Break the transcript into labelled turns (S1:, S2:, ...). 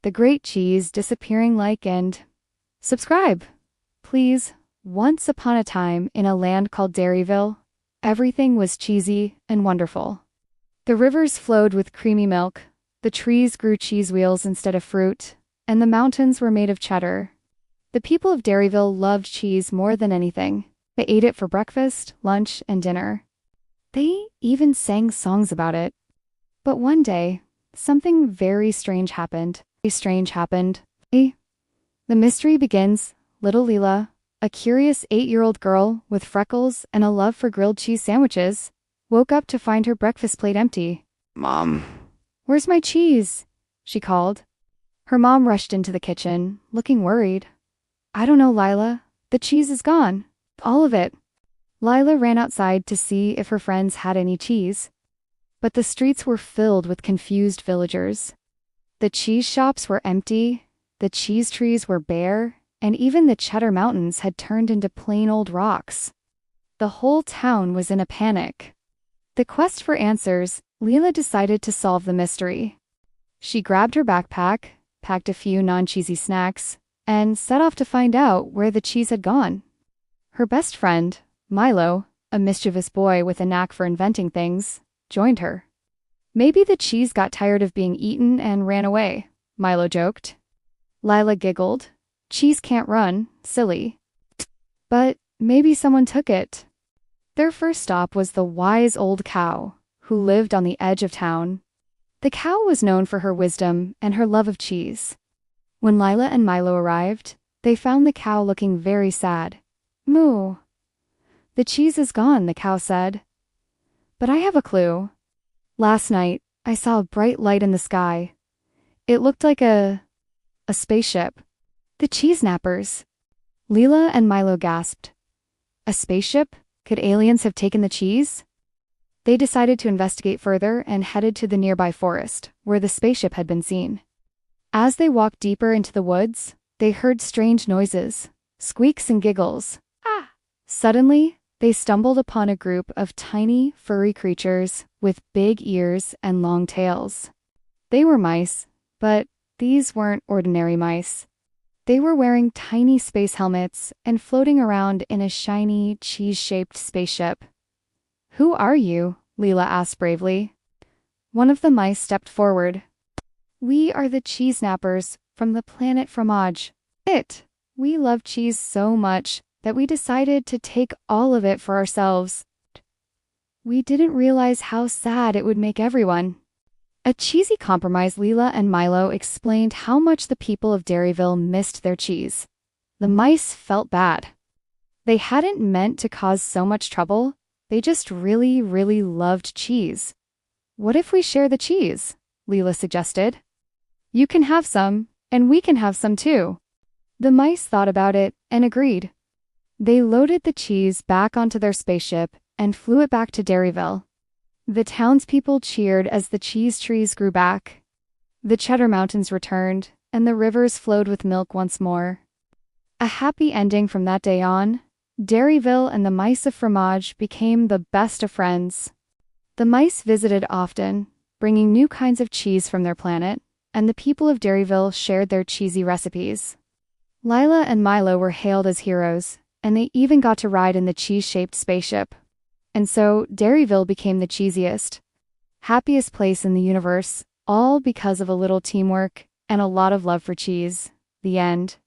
S1: the great cheese disappearing and subscribe, please. Once upon a time in a land called Dairyville, everything was cheesy and wonderful. The rivers flowed with creamy milk, the trees grew cheese wheels instead of fruit, and the mountains were made of cheddar. The people of Dairyville loved cheese more than anything. They ate it for breakfast, lunch, and dinner. They even sang songs about it. But one day, something very strange happened. The mystery begins. Little Leela, a curious 8-year-old girl with freckles and a love for grilled cheese sandwiches, woke up to find her breakfast plate empty.
S2: Mom.
S1: "Where's my cheese?" she called. Her mom rushed into the kitchen, looking worried. "I don't know, Lila. The cheese is gone. All of it." Lila ran outside to see if her friends had any cheese. But the streets were filled with confused villagers. The cheese shops were empty, the cheese trees were bare, and even the cheddar mountains had turned into plain old rocks. The whole town was in a panic. The quest for answers, Leela decided to solve the mystery. She grabbed her backpack, packed a few non-cheesy snacks, and set off to find out where the cheese had gone. Her best friend, Milo, a mischievous boy with a knack for inventing things, joined her. "Maybe the cheese got tired of being eaten and ran away," Milo joked. Lila giggled. "Cheese can't run, silly." "But maybe someone took it." Their first stop was the wise old cow, who lived on the edge of town. The cow was known for her wisdom and her love of cheese. When Lila and Milo arrived, they found the cow looking very sad. "Moo." "The cheese is gone," the cow said. "But I have a clue. Last night, I saw a bright light in the sky. It looked like a spaceship. The cheese nappers." Leela and Milo gasped. A spaceship? Could aliens have taken the cheese? They decided to investigate further and headed to the nearby forest, where the spaceship had been seen. As they walked deeper into the woods, they heard strange noises, squeaks and giggles. Ah! Suddenly, they stumbled upon a group of tiny, furry creatures with big ears and long tails. They were mice, but these weren't ordinary mice. They were wearing tiny space helmets and floating around in a shiny, cheese-shaped spaceship. "Who are you?" Leela asked bravely. One of the mice stepped forward. "We are the cheese nappers from the planet Fromage. We love cheese so much that we decided to take all of it for ourselves. We didn't realize how sad it would make everyone." A cheesy compromise. Leela and Milo explained how much the people of Dairyville missed their cheese. The mice felt bad. They hadn't meant to cause so much trouble. They just really, really loved cheese. "What if we share the cheese?" Leela suggested. "You can have some, and we can have some too." The mice thought about it and agreed. They loaded the cheese back onto their spaceship and flew it back to Dairyville. The townspeople cheered as the cheese trees grew back. The cheddar mountains returned, and the rivers flowed with milk once more. A happy ending from that day on. Dairyville and the mice of Fromage became the best of friends. The mice visited often, bringing new kinds of cheese from their planet, and the people of Dairyville shared their cheesy recipes. Lila and Milo were hailed as heroes, and they even got to ride in the cheese-shaped spaceship. And so, Dairyville became the cheesiest, happiest place in the universe, all because of a little teamwork and a lot of love for cheese. The end.